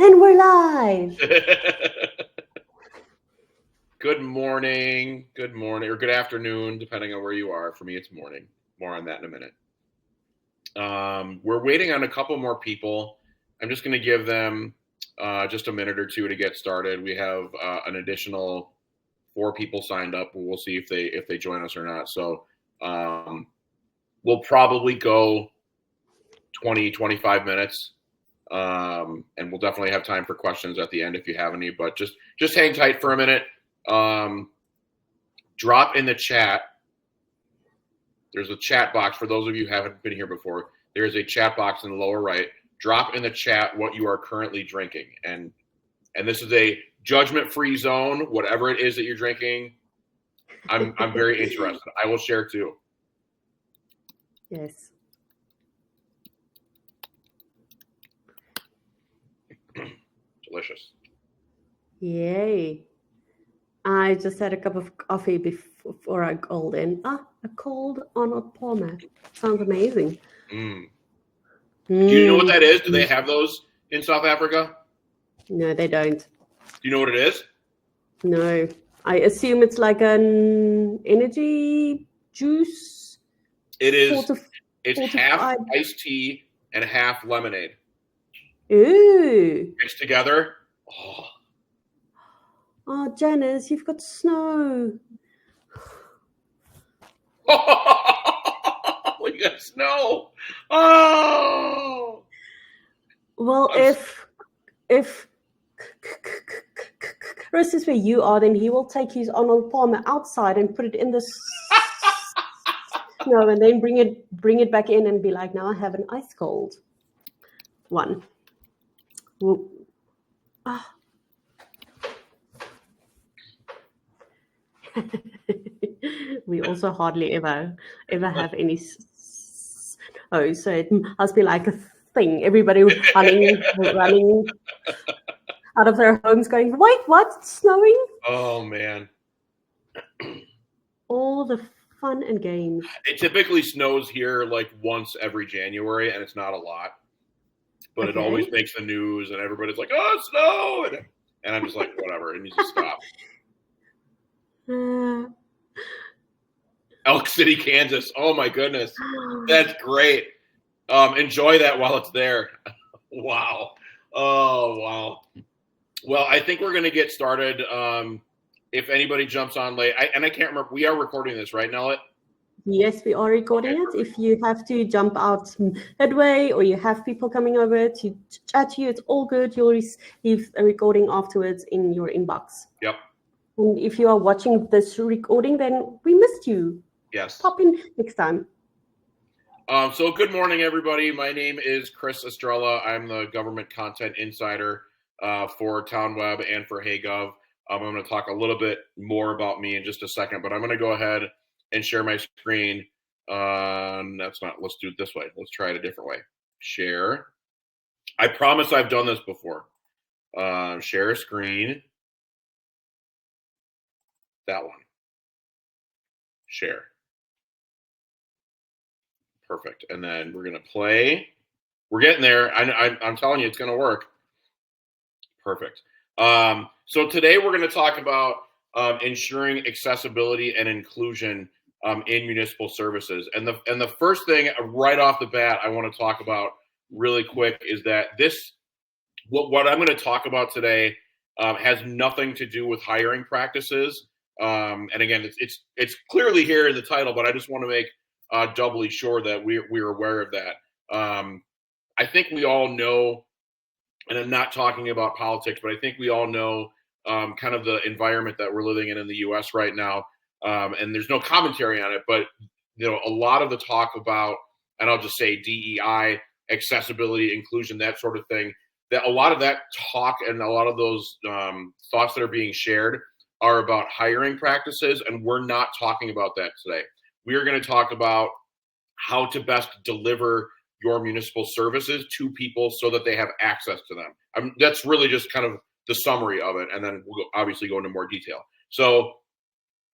And we're live. Good morning, or good afternoon, depending on where you are. For me, it's morning. More on that in a minute. We're waiting on a couple more people. I'm just going to give them just a minute or two to get started. We have an additional 4 people signed up. We'll see if they join us or not. So we'll probably go 20, 25 minutes. And we'll definitely have time for questions at the end if you have any, but just hang tight for a minute. Drop in the chat. There's a chat box for those of you who haven't been here before. There's a chat box in the lower right. Drop in the chat what you are currently drinking. And this is a judgment-free zone. Whatever it is that you're drinking, I'm very interested. I will share too. Yes. Delicious. Yay. I just had a cup of coffee before I called in. A cold Arnold Palmer. Sounds amazing. Do you know what that is? Do they have those in South Africa? No, they don't. Do you know what it is? No. I assume it's like an energy juice. It is. It's half iced tea and half lemonade. Ooh. Mixed together. Oh, Janice, you've got snow. We got snow. Oh. Well, if Chris is where you are, then he will take his Arnold Palmer outside and put it in the snow, and then bring it back in and be like, now I have an ice cold one. We also hardly ever have any snow, so it must be like a thing. Everybody running out of their homes going, wait, what? It's snowing? Oh, man. All the fun and games. It typically snows here like once every January, and it's not a lot. But It always makes the news, and everybody's like, oh, snow! And I'm just like, whatever, it needs to stop. Elk City, Kansas. Oh, my goodness. That's great. Enjoy that while it's there. Wow. Oh, wow. Well, I think we're going to get started. If anybody jumps on late, I can't remember. We are recording this, right, Nellet? Yes, we are recording it. If you have to jump out midway or you have people coming over to chat to you, it's all good. You'll receive a recording afterwards in your inbox. Yep. And if you are watching this recording, then we missed you. Yes. Pop in next time. So good morning, everybody. My name is Chris Estrella. I'm the government content insider for TownWeb and for HeyGov. I'm going to talk a little bit more about me in just a second, but I'm going to go ahead and share my screen. Let's do it this way. Let's try it a different way. Share. I promise I've done this before. Share a screen. That one. Share. Perfect. And then we're going to play. We're getting there. I'm telling you, it's going to work. Perfect. So today we're going to talk about ensuring accessibility and inclusion in municipal services. And the first thing right off the bat I want to talk about really quick is that what I'm going to talk about today has nothing to do with hiring practices. And again, it's clearly here in the title, but I just want to make doubly sure that we're aware of that. I think we all know, and I'm not talking about politics, but I think we all know kind of the environment that we're living in the U.S. right now. And there's no commentary on it, but a lot of the talk about, and I'll just say DEI, accessibility, inclusion, that sort of thing, that a lot of that talk and a lot of those thoughts that are being shared are about hiring practices, and we're not talking about that today. We are going to talk about how to best deliver your municipal services to people so that they have access to them. That's really just kind of the summary of it, and then we'll obviously go into more detail. So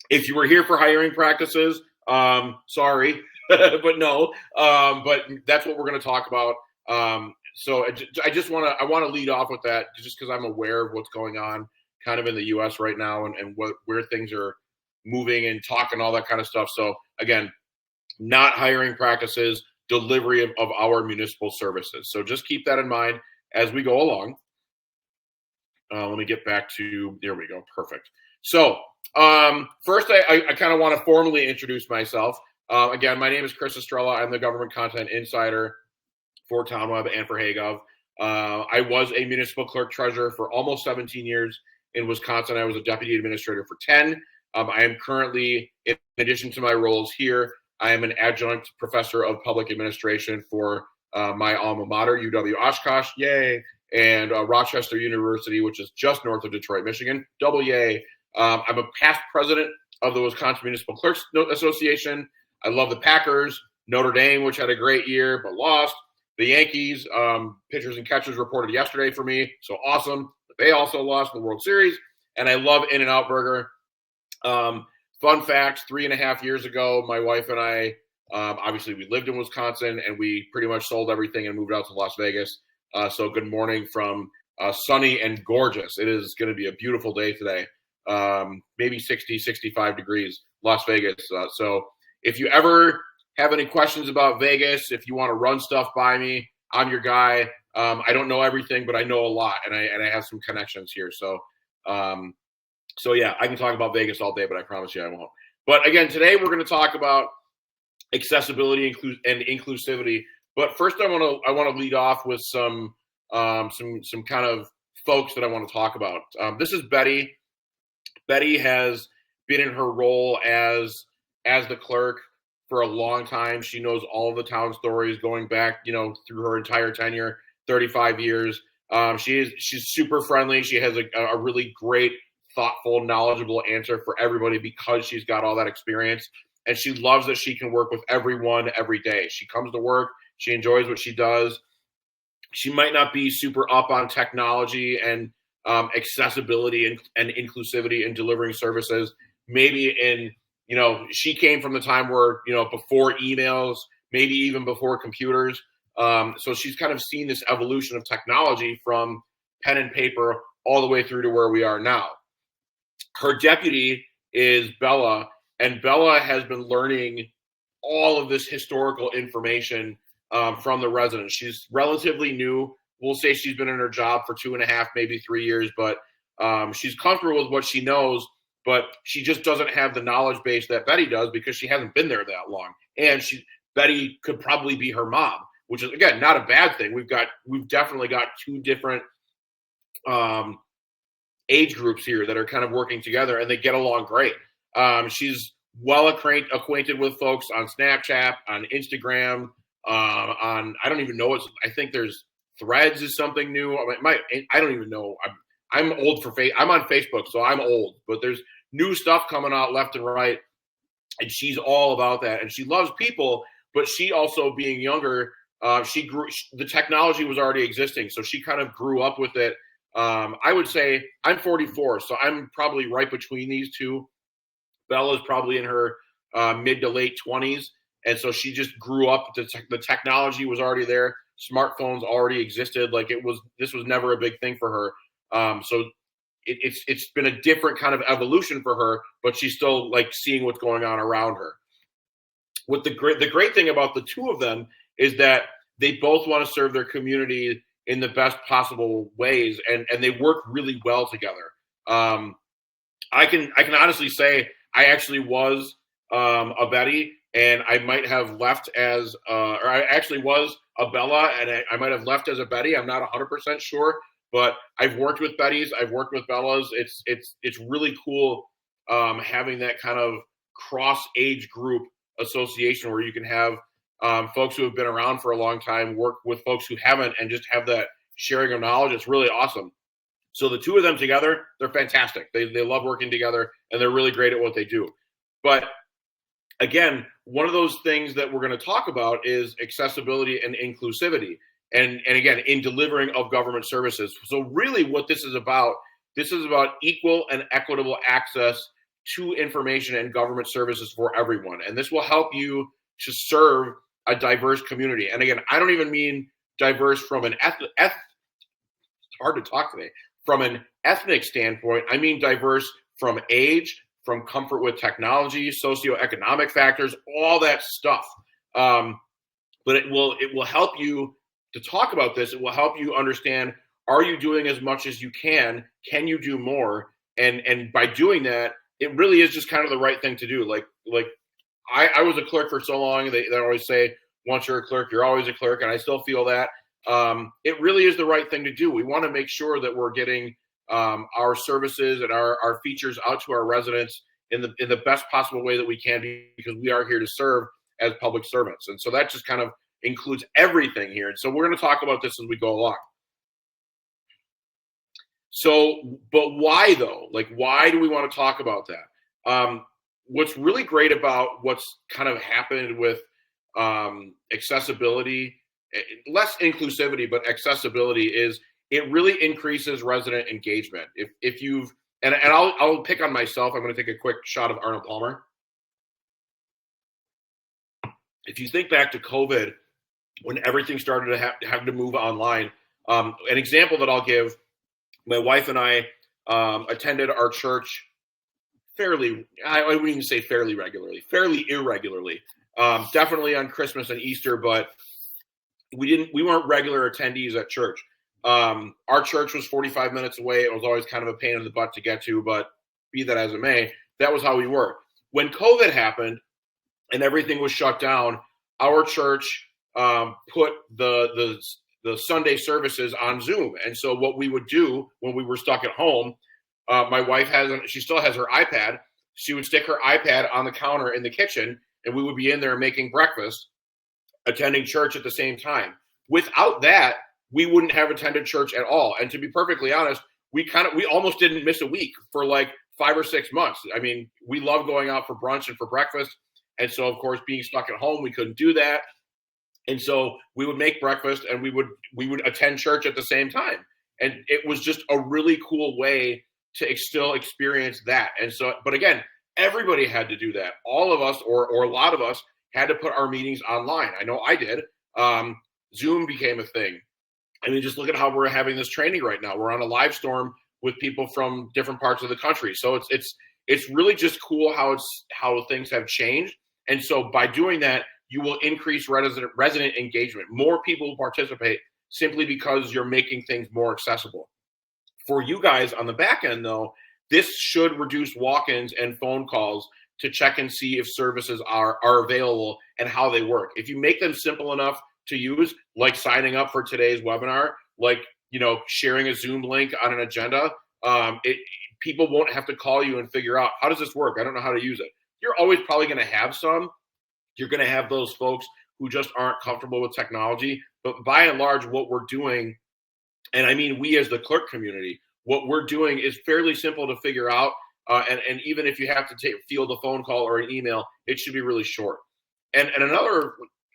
if you were here for hiring practices, sorry, but no. But that's what we're going to talk about. so I want to lead off with that just because I'm aware of what's going on kind of in the U.S. right now and where things are moving and talking all that kind of stuff. So again, not hiring practices, delivery of our municipal services. So just keep that in mind as we go along. Let me get back to, there we go. Perfect. So first, I kind of want to formally introduce myself. Again, my name is Chris Estrella. I'm the government content insider for TownWeb and for HayGov. I was a municipal clerk treasurer for almost 17 years in Wisconsin. I was a deputy administrator for 10. I am currently, in addition to my roles here, I am an adjunct professor of public administration for my alma mater, UW Oshkosh, yay, and Rochester University, which is just north of Detroit, Michigan, double yay. I'm a past president of the Wisconsin Municipal Clerks Association. I love the Packers, Notre Dame, which had a great year but lost. The Yankees, pitchers and catchers reported yesterday for me, so awesome. But they also lost in the World Series. And I love In-N-Out Burger. Fun fact, 3.5 years ago, my wife and I, obviously we lived in Wisconsin, and we pretty much sold everything and moved out to Las Vegas. So good morning from sunny and gorgeous. It is going to be a beautiful day today. Maybe 60, 65 degrees, Las Vegas. So if you ever have any questions about Vegas, if you want to run stuff by me, I'm your guy. I don't know everything, but I know a lot, and I have some connections here. So yeah, I can talk about Vegas all day, but I promise you I won't. But again, today we're going to talk about accessibility and inclusivity. But first, I want to lead off with some kind of folks that I want to talk about. This is Betty. Betty has been in her role as the clerk for a long time. She knows all of the town stories going back, through her entire tenure, 35 years. She's super friendly. She has a really great, thoughtful, knowledgeable answer for everybody because she's got all that experience. And she loves that she can work with everyone every day. She comes to work. She enjoys what she does. She might not be super up on technology and accessibility and inclusivity in delivering services. Maybe she came from the time where, before emails, maybe even before computers. So she's kind of seen this evolution of technology from pen and paper all the way through to where we are now. Her deputy is Bella, and Bella has been learning all of this historical information from the residents. She's relatively new. We'll say she's been in her job for 2.5, maybe 3 years, but she's comfortable with what she knows, but she just doesn't have the knowledge base that Betty does because she hasn't been there that long. And Betty could probably be her mom, which is, again, not a bad thing. We've definitely got two different age groups here that are kind of working together, and they get along great. She's well acquainted with folks on Snapchat, on Instagram, on, I don't even know, I think there's Threads is something new. I don't even know. I'm old for I'm on Facebook, so I'm old, but there's new stuff coming out left and right, and she's all about that. And she loves people, but she also, being younger, the technology was already existing, so she kind of grew up with it. I would say I'm 44, so I'm probably right between these two. Bella's probably in her mid to late 20s, and so she just grew up. The technology was already there. Smartphones already existed. This was never a big thing for her. So it's been a different kind of evolution for her, but she's still seeing what's going on around her. What the great thing about the two of them is that they both want to serve their community in the best possible ways, and they work really well together. I can honestly say I actually was a Betty, and I might have left as, or I actually was a Bella, and I might have left as a Betty. I'm not 100% sure, but I've worked with Bettys, I've worked with Bellas. It's really cool having that kind of cross age group association where you can have folks who have been around for a long time work with folks who haven't, and just have that sharing of knowledge. It's really awesome. So the two of them together, they're fantastic. They love working together, and they're really great at what they do. But again, one of those things that we're going to talk about is accessibility and inclusivity. And again, in delivering of government services. So really what this is about equal and equitable access to information and government services for everyone. And this will help you to serve a diverse community. And again, I don't even mean diverse from an it's hard to talk today. From an ethnic standpoint, I mean diverse from age, from comfort with technology, socioeconomic factors, all that stuff. But it will help you to talk about this. It will help you understand, are you doing as much as you can? Can you do more? And by doing that, it really is just kind of the right thing to do. Like I was a clerk for so long. They always say, once you're a clerk, you're always a clerk. And I still feel that. It really is the right thing to do. We want to make sure that we're getting our services and our features out to our residents in the best possible way that we can, because we are here to serve as public servants. And so that just kind of includes everything here. And so we're going to talk about this as we go along. So, but why though? Like, why do we want to talk about that? What's really great about what's kind of happened with accessibility, less inclusivity, but accessibility, is it really increases resident engagement. If you've, and I'll pick on myself. I'm going to take a quick shot of Arnold Palmer. If you think back to COVID, when everything started to have to move online, an example that I'll give, my wife and I attended our church fairly, I wouldn't even say fairly regularly, fairly irregularly, definitely on Christmas and Easter, but we weren't regular attendees at church. Our church was 45 minutes away. It was always kind of a pain in the butt to get to, but be that as it may, that was how we were. When COVID happened and everything was shut down, our church put the Sunday services on Zoom. And so what we would do when we were stuck at home, my wife she still has her iPad. She would stick her iPad on the counter in the kitchen, and we would be in there making breakfast, attending church at the same time. Without that, we wouldn't have attended church at all. And to be perfectly honest, we almost didn't miss a week for like 5 or 6 months. I mean, we love going out for brunch and for breakfast. And so, of course, being stuck at home, we couldn't do that. And so we would make breakfast and we would attend church at the same time. And it was just a really cool way to still experience that. And so, but again, everybody had to do that. All of us, or a lot of us, had to put our meetings online. I know I did. Zoom became a thing. I mean, just look at how we're having this training right now. We're on a live storm with people from different parts of the country. So it's really just cool how things have changed. And so by doing that, you will increase resident engagement. More people will participate simply because you're making things more accessible. For you guys on the back end, though, this should reduce walk-ins and phone calls to check and see if services are available and how they work. If you make them simple enough to use, like signing up for today's webinar, like, sharing a Zoom link on an agenda, people won't have to call you and figure out, how does this work? I don't know how to use it. You're always probably going to have some. You're going to have those folks who just aren't comfortable with technology. But by and large, what we're doing, and I mean we as the clerk community, what we're doing is fairly simple to figure out. And even if you have to field a phone call or an email, it should be really short. And another,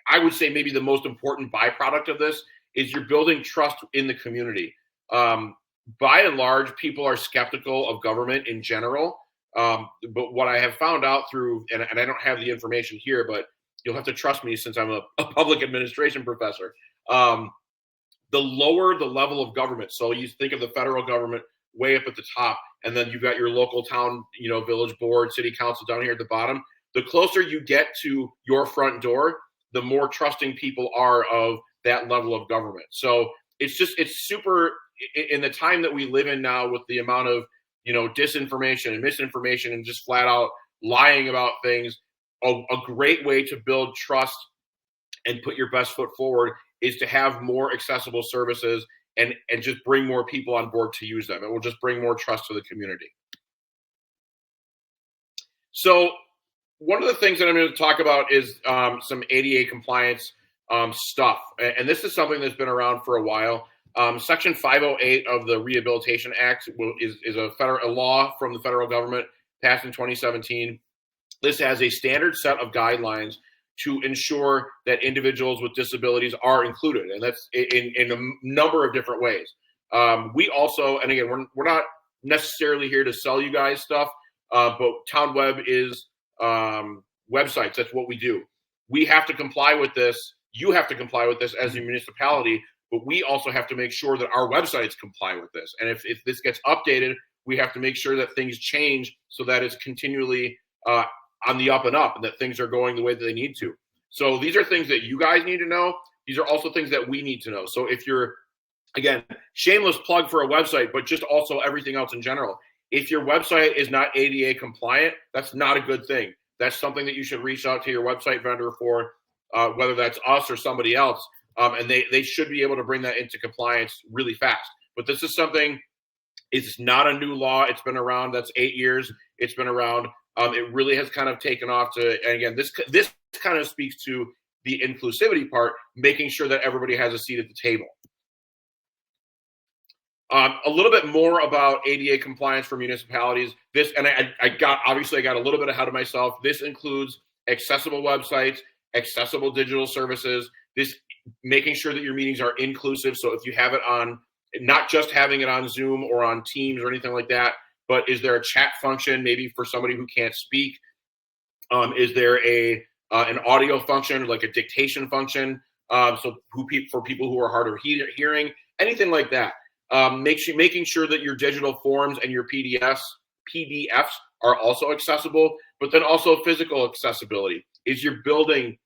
I would say maybe the most important byproduct of this is you're building trust in the community. By and large, people are skeptical of government in general. But what I have found out through, and I don't have the information here, but you'll have to trust me since I'm a public administration professor. The lower the level of government, so you think of the federal government way up at the top, and then you've got your local town, village board, city council down here at the bottom. The closer you get to your front door, the more trusting people are of that level of government. So it's super, in the time that we live in now, with the amount of disinformation and misinformation and just flat out lying about things, a great way to build trust and put your best foot forward is to have more accessible services and just bring more people on board to use them. It will just bring more trust to the community. So one of the things that I'm going to talk about is some ADA compliance stuff. And this is something that's been around for a while. Section 508 of the Rehabilitation Act is a law from the federal government passed in 2017. This has a standard set of guidelines to ensure that individuals with disabilities are included, and that's in a number of different ways. We also, and again, we're not necessarily here to sell you guys stuff, but Town Web is websites. That's what we do. We have to comply with this you have to comply with this as a municipality, but we also have to make sure that our websites comply with this. And if this gets updated, we have to make sure that things change so that it's continually on the up and up, and that things are going the way that they need to. So these are things that you guys need to know. These are also things that we need to know. So if you're, again, shameless plug for a website, but just also everything else in general. If your website is not ADA compliant, that's not a good thing. That's something that you should reach out to your website vendor for, whether that's us or somebody else. And they should be able to bring that into compliance really fast. But this is something, it's not a new law. It's been around. That's 8 years. It's been around. It really has kind of taken off to, and again, this kind of speaks to the inclusivity part, making sure that everybody has a seat at the table. A little bit more about ADA compliance for municipalities. This, and I got a little bit ahead of myself. This includes accessible websites, accessible digital services, this making sure that your meetings are inclusive. So if you have it on, not just having it on Zoom or on Teams or anything like that, but is there a chat function maybe for somebody who can't speak? Is there an audio function, like a dictation function? So for people who are harder hearing, anything like that. Making sure that your digital forms and your PDFs are also accessible, but then also physical accessibility. Is your building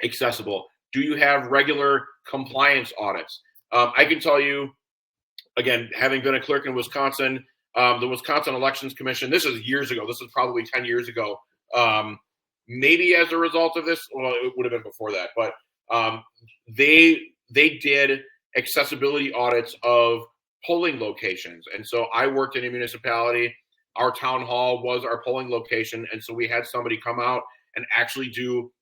accessible? Do you have regular compliance audits? I can tell you, again, having been a clerk in Wisconsin, the Wisconsin Elections Commission, this is years ago, this is probably 10 years ago, maybe as a result of this, well, it would have been before that, but they did accessibility audits of polling locations. And so I worked in a municipality. Our town hall was our polling location. And so we had somebody come out and actually do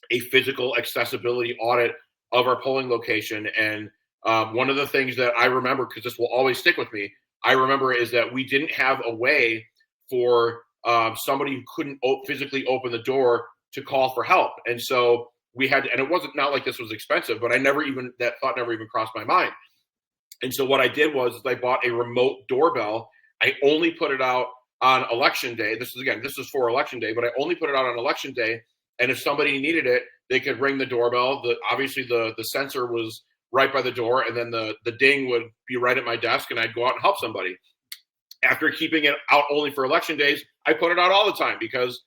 a physical accessibility audit of our polling location. And one of the things that I remember, because this will always stick with me, I remember is that we didn't have a way for somebody who couldn't physically open the door to call for help. And so we had, and it wasn't not like this was expensive, but that thought never even crossed my mind. And so what I did was I bought a remote doorbell. I only put it out on election day. This is for election day, but I only put it out on election day. And if somebody needed it, they could ring the doorbell. Obviously the sensor was right by the door, and then the ding would be right at my desk, and I'd go out and help somebody. After keeping it out only for election days, I put it out all the time, because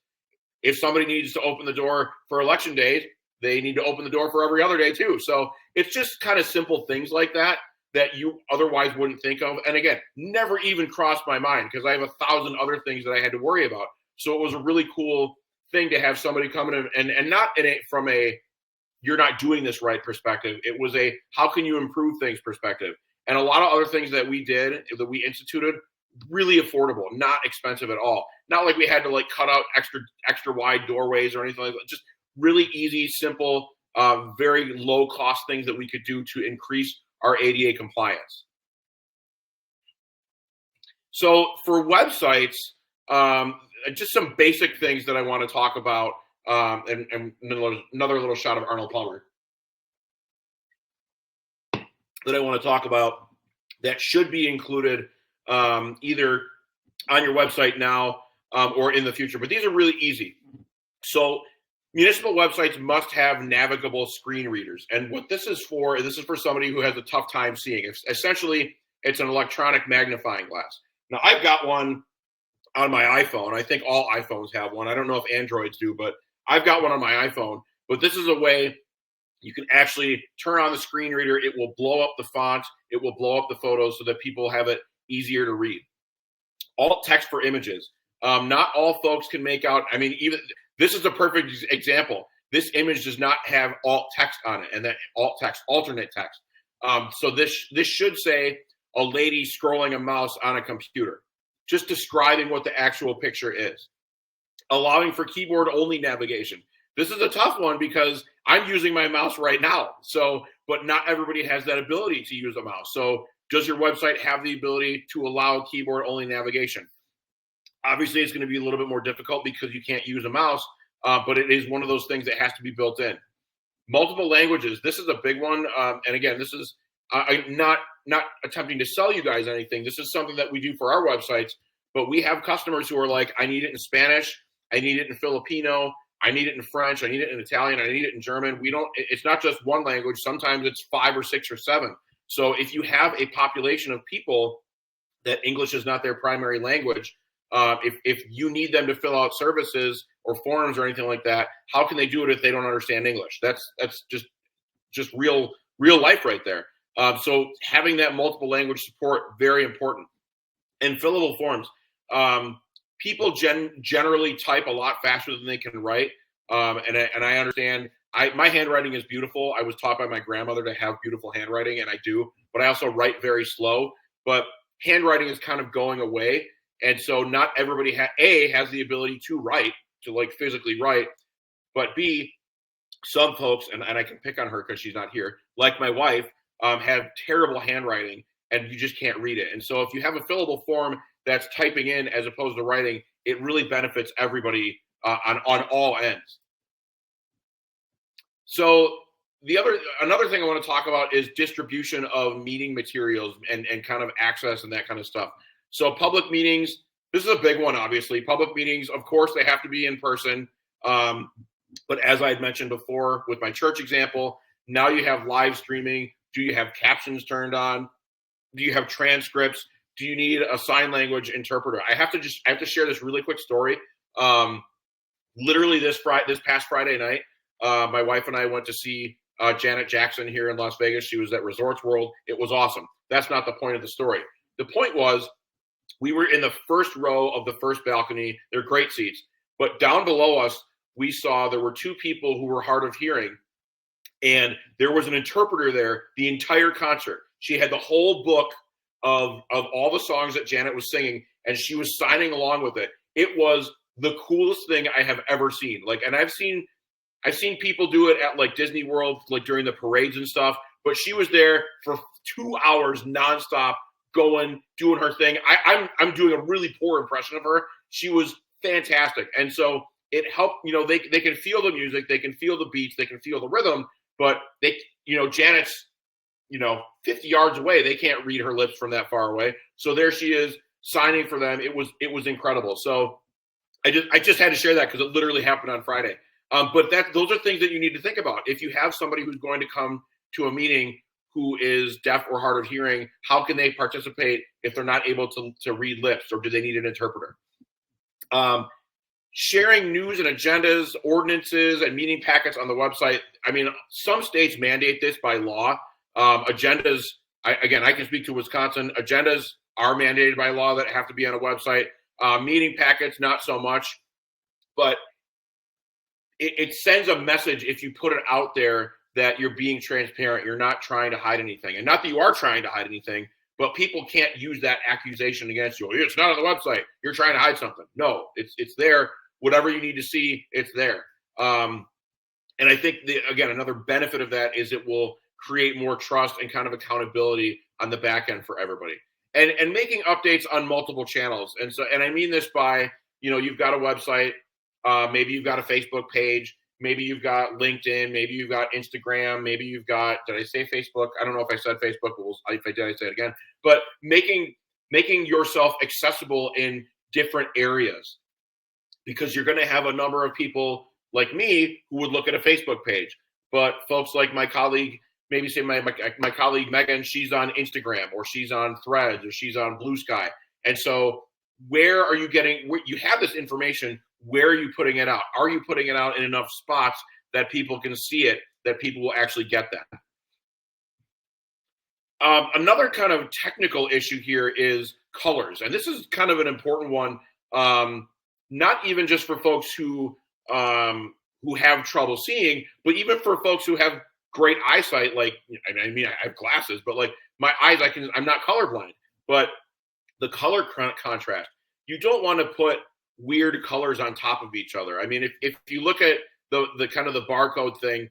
if somebody needs to open the door for election days, they need to open the door for every other day too. So it's just kind of simple things like that you otherwise wouldn't think of. And again, never even crossed my mind, because I have 1,000 other things that I had to worry about. So it was a really cool thing to have somebody come in and not from a you're not doing this right perspective. It was a how can you improve things perspective. And a lot of other things that we did, that we instituted, really affordable, not expensive at all. Not like we had to cut out extra wide doorways or anything like that. Just really easy, simple, very low cost things that we could do to increase our ADA compliance. So for websites, just some basic things that I want to talk about, and another little shot of Arnold Palmer that I want to talk about that should be included either on your website now or in the future. But these are really easy. So municipal websites must have navigable screen readers. And what this is for somebody who has a tough time seeing. Essentially, it's an electronic magnifying glass. Now, I've got one on my iPhone. I think all iPhones have one. I don't know if Androids do, but I've got one on my iPhone. But this is a way you can actually turn on the screen reader. It will blow up the font. It will blow up the photos so that people have it easier to read. Alt text for images. Not all folks can make out. I mean, even this is a perfect example. This image does not have alt text on it, and that alt text, alternate text. So this should say a lady scrolling a mouse on a computer, just describing what the actual picture is. Allowing for keyboard only navigation. This is a tough one because I'm using my mouse right now. So, but not everybody has that ability to use a mouse. So does your website have the ability to allow keyboard only navigation? Obviously, it's going to be a little bit more difficult because you can't use a mouse, but it is one of those things that has to be built in. Multiple languages. This is a big one. And again, this is I'm not attempting to sell you guys anything. This is something that we do for our websites, but we have customers who are like, I need it in Spanish. I need it in Filipino. I need it in French, I need it in Italian, I need it in German. It's not just one language. Sometimes it's 5 or 6 or 7. So if you have a population of people that English is not their primary language, if you need them to fill out services or forms or anything like that, how can they do it if they don't understand English? That's just real life right there. So having that multiple language support, very important. And fillable forms. People generally type a lot faster than they can write, and I understand. My handwriting is beautiful. I was taught by my grandmother to have beautiful handwriting, and I do. But I also write very slow. But handwriting is kind of going away, and so not everybody has the ability to write, to like physically write, but B, some folks, and I can pick on her because she's not here, like my wife, have terrible handwriting, and you just can't read it. And so if you have a fillable form that's typing in as opposed to writing, it really benefits everybody on all ends. So another thing I want to talk about is distribution of meeting materials and kind of access and that kind of stuff. So public meetings, this is a big one, obviously. Public meetings, of course, they have to be in person. But as I had mentioned before with my church example, now you have live streaming. Do you have captions turned on? Do you have transcripts? Do you need a sign language interpreter? I have to share this really quick story. Literally this past Friday night, my wife and I went to see Janet Jackson here in Las Vegas. She was at Resorts World. It was awesome. That's not the point of the story. The point was we were in the first row of the first balcony. They're great seats. But down below us, we saw there were 2 people who were hard of hearing. And there was an interpreter there the entire concert. She had the whole book of all the songs that Janet was singing, and she was signing along with it. It was the coolest thing I have ever seen. Like, and I've seen people do it at like Disney World, like during the parades and stuff, but she was there for 2 hours nonstop, doing her thing. I'm doing a really poor impression of her. She was fantastic. And so it helped, they can feel the music, they can feel the beats, they can feel the rhythm, but Janet's, 50 yards away. They can't read her lips from that far away. So there she is signing for them. It was incredible. So I just had to share that because it literally happened on Friday. But those are things that you need to think about. If you have somebody who's going to come to a meeting who is deaf or hard of hearing, how can they participate if they're not able to read lips, or do they need an interpreter? Sharing news and agendas, ordinances, and meeting packets on the website. I mean, some states mandate this by law. Agendas, I can speak to Wisconsin. Agendas are mandated by law that have to be on a website. Meeting packets, not so much. But it sends a message if you put it out there that you're being transparent. You're not trying to hide anything. And not that you are trying to hide anything, but people can't use that accusation against you. It's not on the website. You're trying to hide something. No, it's there. Whatever you need to see, it's there. And I think, another benefit of that is it will create more trust and kind of accountability on the back end for everybody. And making updates on multiple channels. And I mean this by, you've got a website, maybe you've got a Facebook page, maybe you've got LinkedIn, maybe you've got Instagram, maybe you've got, did I say Facebook? I don't know if I said Facebook, but if I did, I say it again. But making yourself accessible in different areas, because you're going to have a number of people like me who would look at a Facebook page, but folks like my colleague, maybe say my colleague Megan, she's on Instagram, or she's on Threads, or she's on Blue Sky. And so where you have this information, where are you putting it out? Are you putting it out in enough spots that people can see it, that people will actually get that? Another kind of technical issue here is colors. And this is kind of an important one, not even just for folks who have trouble seeing, but even for folks who have great eyesight. Like, I mean, I have glasses, but like my eyes, I'm not colorblind. But the color contrast, you don't want to put weird colors on top of each other. I mean, if you look at the kind of the barcode thing,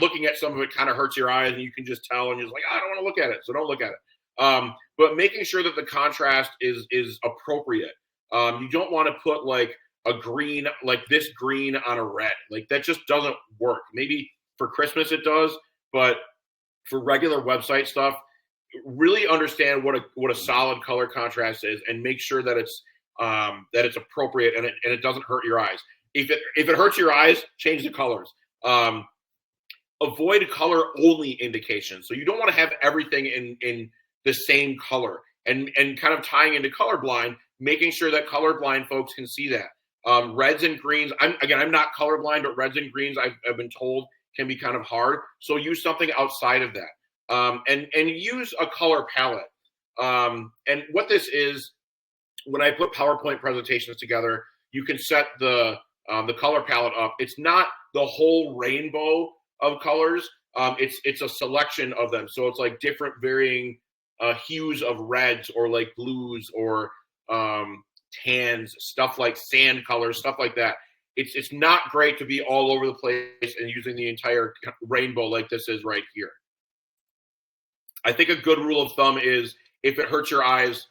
looking at some of it kind of hurts your eyes, and you can just tell, and you're just like, I don't want to look at it, so don't look at it. But making sure that the contrast is appropriate. You don't want to put like a green, like this green on a red. Like that just doesn't work. Maybe for Christmas it does, but for regular website stuff, really understand what a solid color contrast is, and make sure that it's appropriate and it doesn't hurt your eyes. if it hurts your eyes, change the colors. Avoid color only indications. So you don't want to have everything in the same color, and kind of tying into colorblind, making sure that colorblind folks can see that. Reds and greens. I'm not colorblind, but reds and greens I've been told can be kind of hard. So use something outside of that, and use a color palette. And what this is, when I put PowerPoint presentations together, you can set the color palette up. It's not the whole rainbow of colors. It's a selection of them. So it's like different varying hues of reds, or like blues, or tans, stuff like sand colors, stuff like that. It's not great to be all over the place and using the entire rainbow like this is right here. I think a good rule of thumb is, if it hurts your eyes,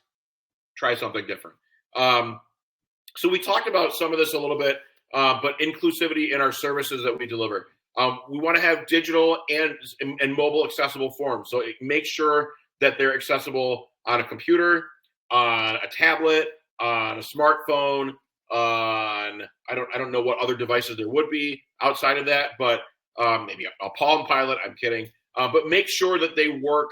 try something different. So we talked about some of this a little bit, but inclusivity in our services that we deliver. We want to have digital and mobile accessible forms. So make sure that they're accessible on a computer, on a tablet, on a smartphone, on I don't know what other devices there would be outside of that, but maybe a Palm Pilot. I'm kidding. But make sure that they work.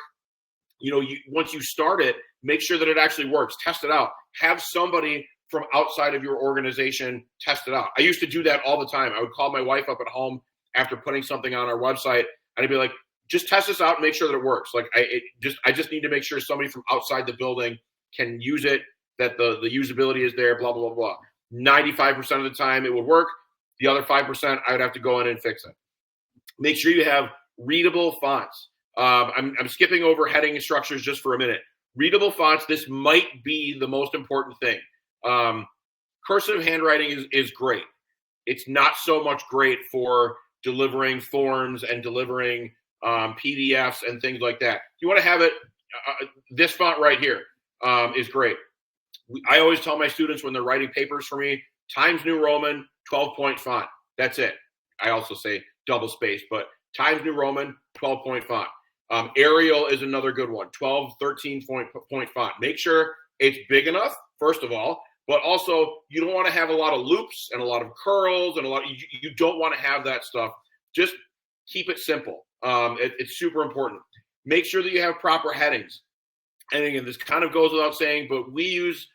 Once you start it, make sure that it actually works. Test it out. Have somebody from outside of your organization test it out. I used to do that all the time. I would call my wife up at home after putting something on our website, and I'd be like, just test this out and make sure that it works. Like I just need to make sure somebody from outside the building can use it, that the usability is there, blah, blah, blah, blah. 95% of the time it would work. The other 5%, I would have to go in and fix it. Make sure you have readable fonts. I'm skipping over heading structures just for a minute. Readable fonts, this might be the most important thing. Cursive handwriting is great. It's not so much great for delivering forms and delivering PDFs and things like that. You want to have it, this font right here is great. I always tell my students when they're writing papers for me, Times New Roman, 12-point font. That's it. I also say double space, but Times New Roman, 12-point font. Arial is another good one, 12, 13-point font. Make sure it's big enough, first of all, but also you don't want to have a lot of loops and a lot of curls and you don't want to have that stuff. Just keep it simple. It's super important. Make sure that you have proper headings. And again, this kind of goes without saying, but we use,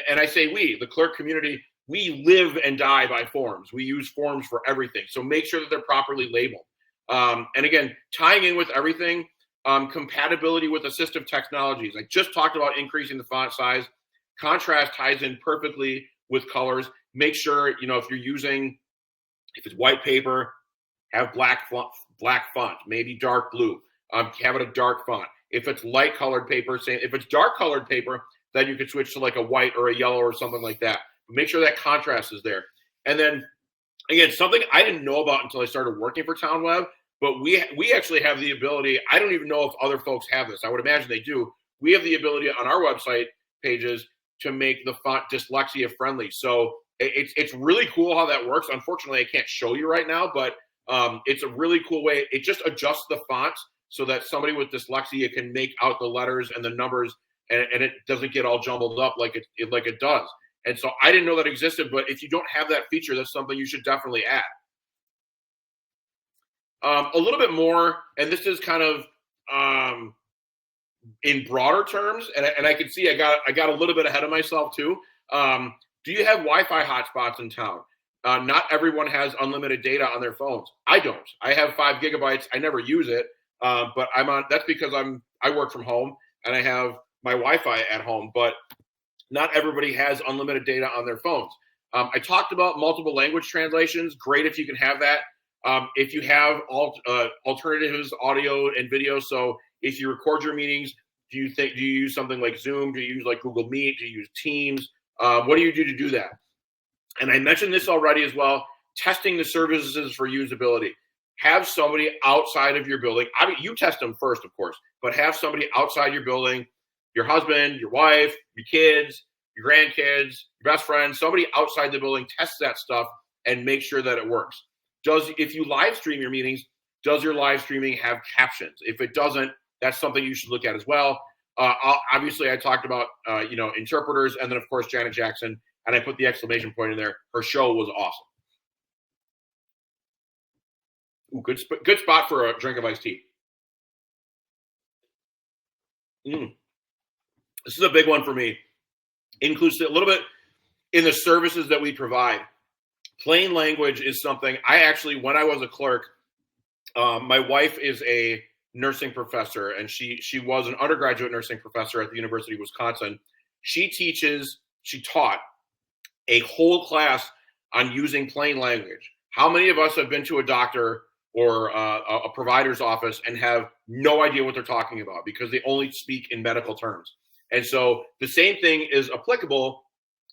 and I say we, the clerk community, we live and die by forms. We use forms for everything. So make sure that they're properly labeled. And again, tying in with everything, compatibility with assistive technologies. I just talked about increasing the font size. Contrast ties in perfectly with colors. Make sure, if it's white paper, have black font, maybe dark blue. Have it a dark font. If it's light colored paper, if it's dark colored paper, then you could switch to like a white or a yellow or something like that. But make sure that contrast is there. And then again, something I didn't know about until I started working for TownWeb, but we actually have the ability. I don't even know if other folks have this. I would imagine they do. We have the ability on our website pages to make the font dyslexia friendly. So it's really cool how that works. Unfortunately, I can't show you right now, but it's a really cool way. It just adjusts the font so that somebody with dyslexia can make out the letters and the numbers, and it doesn't get all jumbled up like it does. And so I didn't know that existed, but if you don't have that feature, that's something you should definitely add. A little bit more, and this is kind of in broader terms, and I can see I got a little bit ahead of myself too. Do you have Wi-Fi hotspots in town? Not everyone has unlimited data on their phones. I don't. I have 5 gigabytes. I never use it, but that's because I work from home and I have my Wi-Fi at home. But not everybody has unlimited data on their phones. I talked about multiple language translations. Great if you can have that. If you have alternatives, audio and video. So if you record your meetings, do you use something like Zoom? Do you use like Google Meet? Do you use Teams? What do you do to do that? And I mentioned this already as well, testing the services for usability. Have somebody outside of your building. I mean, you test them first, of course, but have somebody outside your building, your husband, your wife, your kids, your grandkids, your best friend, somebody outside the building, test that stuff and make sure that it works. If you live stream your meetings, does your live streaming have captions? If it doesn't, that's something you should look at as well. Obviously, I talked about interpreters, and then of course Janet Jackson, and I put the exclamation point in there. Her show was awesome. Ooh, good spot for a drink of iced tea. Mm. This is a big one for me. Inclusive, a little bit in the services that we provide. Plain language is something I actually, when I was a clerk, my wife is a nursing professor, and she was an undergraduate nursing professor at the University of Wisconsin. She taught a whole class on using plain language. How many of us have been to a doctor or a provider's office and have no idea what they're talking about because they only speak in medical terms? And so the same thing is applicable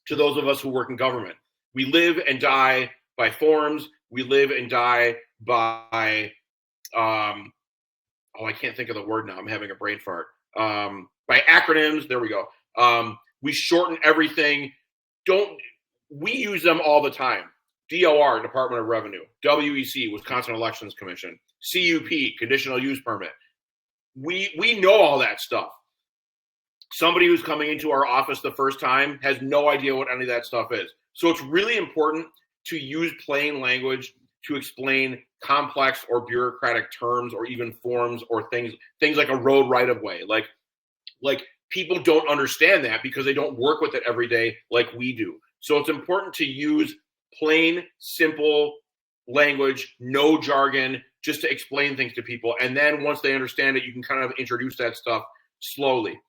to those of us who work in government. We live and die by forms. We live and die by, I can't think of the word now. I'm having a brain fart. By acronyms. There we go. We shorten everything. We use them all the time. DOR, Department of Revenue. WEC, Wisconsin Elections Commission. CUP, Conditional Use Permit. We know all that stuff. Somebody who's coming into our office the first time has no idea what any of that stuff is. So it's really important to use plain language to explain complex or bureaucratic terms or even forms or things like a road right of way. Like people don't understand that because they don't work with it every day like we do. So it's important to use plain, simple language, no jargon, just to explain things to people. And then once they understand it, you can kind of introduce that stuff slowly.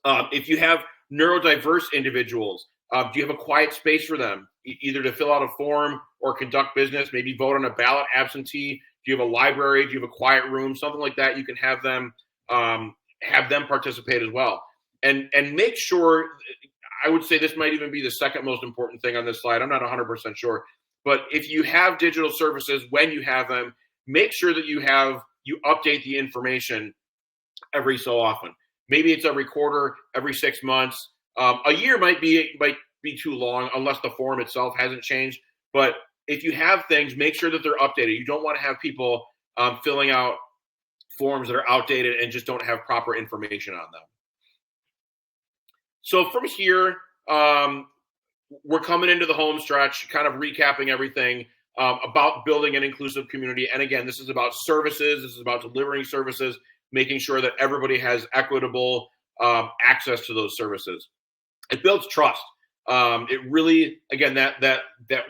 If you have neurodiverse individuals, do you have a quiet space for them, either to fill out a form or conduct business, maybe vote on a ballot absentee? Do you have a library? Do you have a quiet room? Something like that. You can have them participate as well. And make sure, I would say this might even be the second most important thing on this slide. I'm not 100% sure. But if you have digital services, when you have them, make sure that you update the information every so often. Maybe it's every quarter, every 6 months. A year might be too long unless the form itself hasn't changed. But if you have things, make sure that they're updated. You don't want to have people filling out forms that are outdated and just don't have proper information on them. So from here, we're coming into the home stretch, kind of recapping everything about building an inclusive community. And again, this is about services. This is about delivering services, making sure that everybody has equitable access to those services. It builds trust. It really, again, that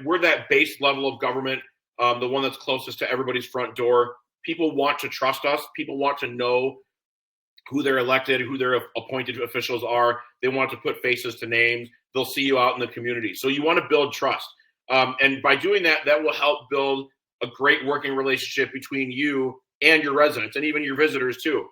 we're that base level of government, the one that's closest to everybody's front door. People want to trust us. People want to know who they're elected, who their appointed officials are. They want to put faces to names. They'll see you out in the community. So you want to build trust. And by doing that, that will help build a great working relationship between you and your residents and even your visitors too.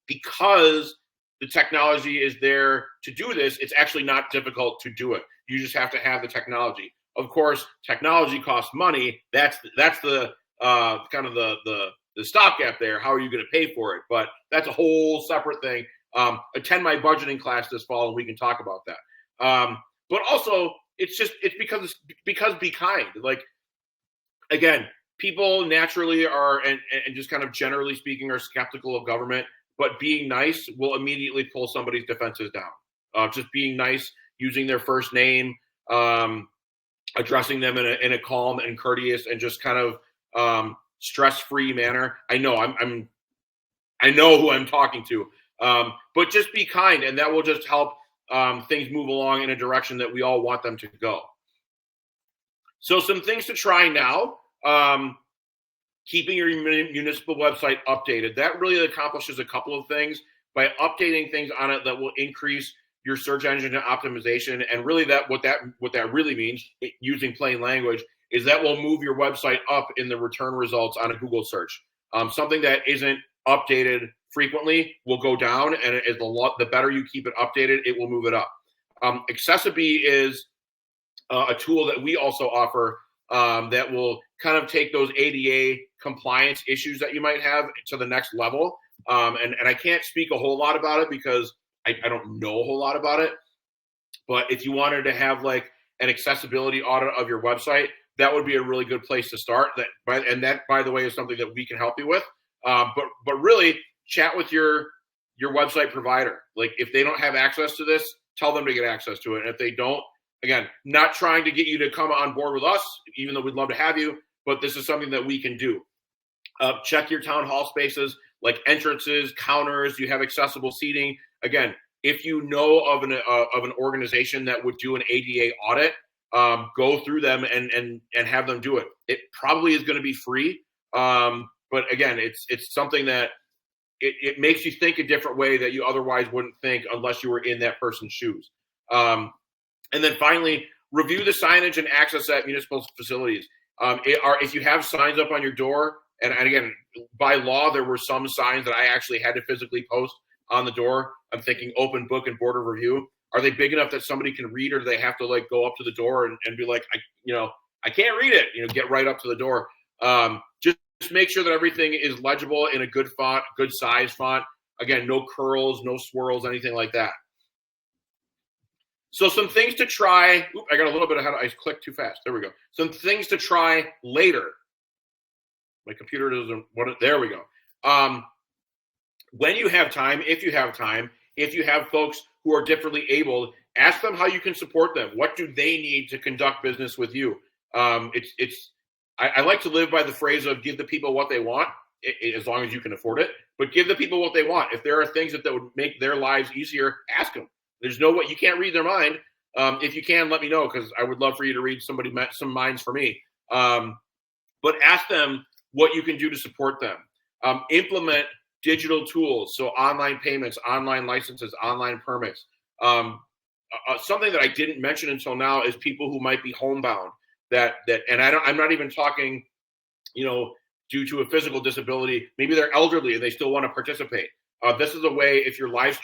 Because the technology is there to do this, it's actually not difficult to do it. You just have to have the technology. Of course, technology costs money. That's the kind of the stopgap there. How are you going to pay for it? But that's a whole separate thing. Attend my budgeting class this fall and we can talk about that. But also, it's because be kind. Like, again, people naturally are, and just kind of generally speaking, are skeptical of government. But being nice will immediately pull somebody's defenses down. Just being nice, using their first name, addressing them in a calm and courteous and just kind of stress-free manner. I know I know who I'm talking to, but just be kind, and that will just help things move along in a direction that we all want them to go. So some things to try now. Keeping your municipal website updated. That really accomplishes a couple of things by updating things on it that will increase your search engine optimization. And really what that really means, using plain language, is that will move your website up in the return results on a Google search. Something that isn't updated frequently will go down, and the better you keep it updated, it will move it up. Accessibility is a tool that we also offer that will kind of take those ADA compliance issues that you might have to the next level. And I can't speak a whole lot about it because I don't know a whole lot about it. But if you wanted to have like an accessibility audit of your website, that would be a really good place to start. That, by the way, is something that we can help you with. But really, chat with your website provider. Like, if they don't have access to this, tell them to get access to it. And if they don't, again, not trying to get you to come on board with us, even though we'd love to have you, but this is something that we can do. Check your town hall spaces, like entrances, counters. You have accessible seating. Again, if you know of an organization that would do an ADA audit, go through them and have them do it. It probably is going to be free, but again, it's something that it makes you think a different way that you otherwise wouldn't think unless you were in that person's shoes. And then finally, review the signage and access at municipal facilities. If you have signs up on your door, and again, by law, there were some signs that I actually had to physically post on the door. I'm thinking open book and board of review. Are they big enough that somebody can read, or do they have to like go up to the door and be like, I can't read it, get right up to the door. Just make sure that everything is legible in a good font, good size font. Again, no curls, no swirls, anything like that. So some things to try. I got a little bit ahead. I clicked too fast. There we go. Some things to try later. My computer doesn't want it. There we go. When you have time, if you have folks who are differently abled, ask them how you can support them. What do they need to conduct business with you? I like to live by the phrase of give the people what they want, as long as you can afford it, but give the people what they want. If there are things that would make their lives easier, ask them. There's no way, you can't read their mind. If you can, let me know, because I would love for you to read some minds for me. But ask them what you can do to support them. Implement digital tools, so online payments, online licenses, online permits. Something that I didn't mention until now is people who might be homebound. And I'm not even talking, due to a physical disability. Maybe they're elderly and they still want to participate. This is a way, if you're live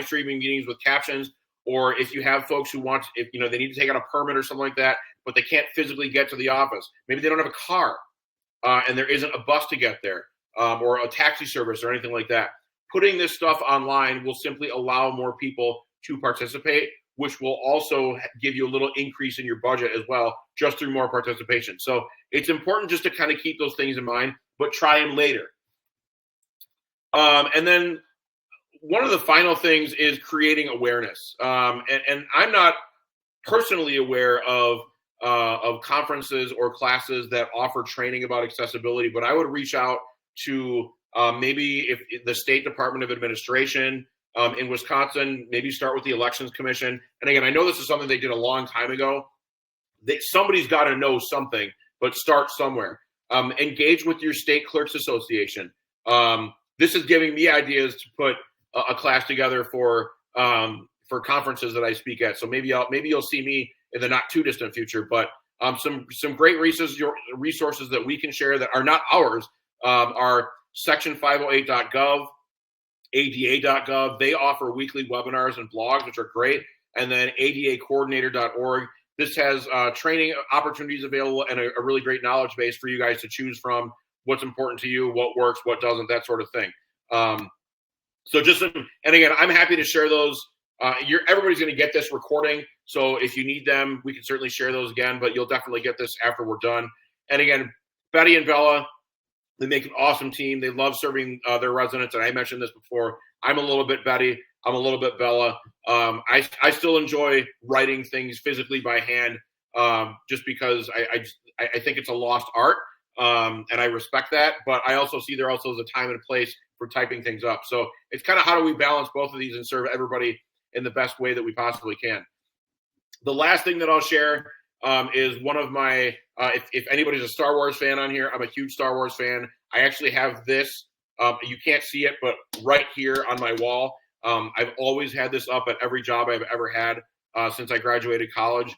streaming meetings with captions, or if you have folks who want, if they need to take out a permit or something like that, but they can't physically get to the office. Maybe they don't have a car, and there isn't a bus to get there, or a taxi service or anything like that. Putting this stuff online will simply allow more people to participate, which will also give you a little increase in your budget as well, just through more participation. So it's important just to kind of keep those things in mind, but try them later. And then one of the final things is creating awareness. And I'm not personally aware of conferences or classes that offer training about accessibility, but I would reach out to maybe if the State Department of Administration in Wisconsin, maybe start with the Elections Commission. And again, I know this is something they did a long time ago. Somebody's got to know something, but start somewhere. Engage with your state clerks association. This is giving me ideas to put a class together for conferences that I speak at. So maybe you'll see me in the not too distant future. But some great resources that we can share that are not ours are section508.gov, ada.gov. They offer weekly webinars and blogs, which are great. And then adacoordinator.org. This has training opportunities available and a really great knowledge base for you guys to choose from. What's important to you, what works, what doesn't, that sort of thing. And again, I'm happy to share those. Everybody's going to get this recording. So if you need them, we can certainly share those again, but you'll definitely get this after we're done. And again, Betty and Bella, they make an awesome team. They love serving their residents. And I mentioned this before. I'm a little bit Betty. I'm a little bit Bella. I still enjoy writing things physically by hand, just because I think it's a lost art. And I respect that, but I also see there also is a time and place for typing things up. So it's kind of how do we balance both of these and serve everybody in the best way that we possibly can. The last thing that I'll share is one of my, if anybody's a Star Wars fan on here, I'm a huge Star Wars fan. I actually have this, you can't see it, but right here on my wall. I've always had this up at every job I've ever had since I graduated college.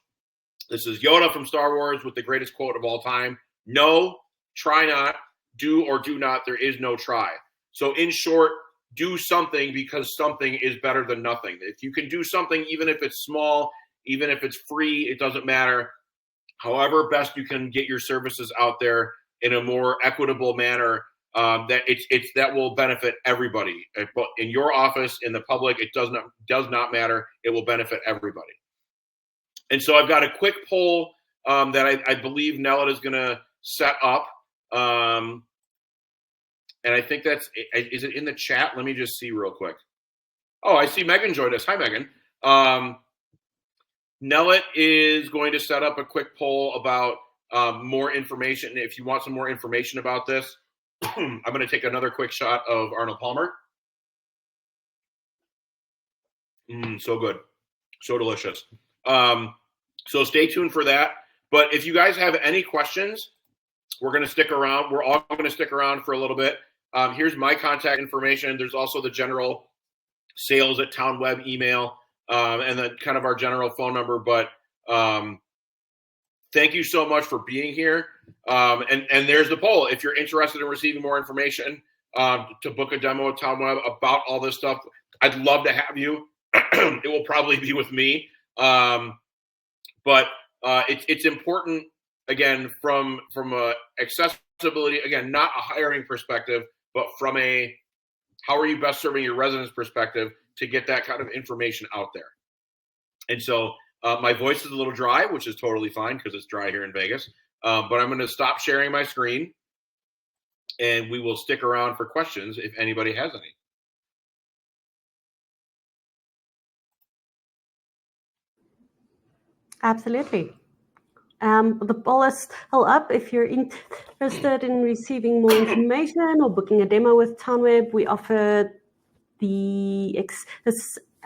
This is Yoda from Star Wars with the greatest quote of all time. No, try not, do or do not, there is no try. So in short, do something because something is better than nothing. If you can do something, even if it's small, even if it's free, it doesn't matter. However best you can get your services out there in a more equitable manner, that will benefit everybody. In your office, in the public, it does not matter. It will benefit everybody. And so I've got a quick poll that I believe Nella is going to set up. And I think is it in the chat? Let me just see real quick. Oh, I see Megan joined us. Hi, Megan. Nellet is going to set up a quick poll about more information. If you want some more information about this, I'm going to take another quick shot of Arnold Palmer. So good. So delicious. So stay tuned for that. But if you guys have any questions, we're going to stick around. We're all going to stick around for a little bit. Here's my contact information. There's also the general sales@townweb email, and then kind of our general phone number. But thank you so much for being here. And there's the poll. If you're interested in receiving more information to book a demo at TownWeb about all this stuff, I'd love to have you. It will probably be with me. But it's important, again, from a accessibility, again, not a hiring perspective, but from a how are you best serving your residents perspective to get that kind of information out there. And so my voice is a little dry, which is totally fine because it's dry here in Vegas. But I'm going to stop sharing my screen, and we will stick around for questions if anybody has any. Absolutely. The poll is still up. If you're interested in receiving more information or booking a demo with TownWeb, we offer the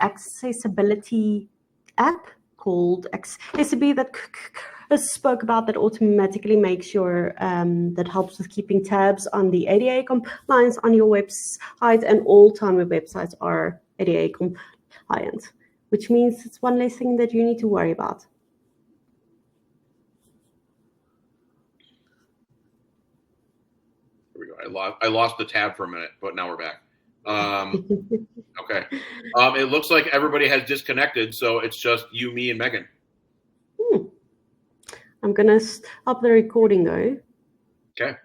accessibility app called Accessibility that Chris spoke about, that automatically makes sure that helps with keeping tabs on the ADA compliance on your website, and all TownWeb websites are ADA compliant, which means it's one less thing that you need to worry about. Here we go. I lost the tab for a minute, but now we're back. Okay. It looks like everybody has disconnected, so it's just you, me, and Megan. I'm going to stop the recording, though. Okay.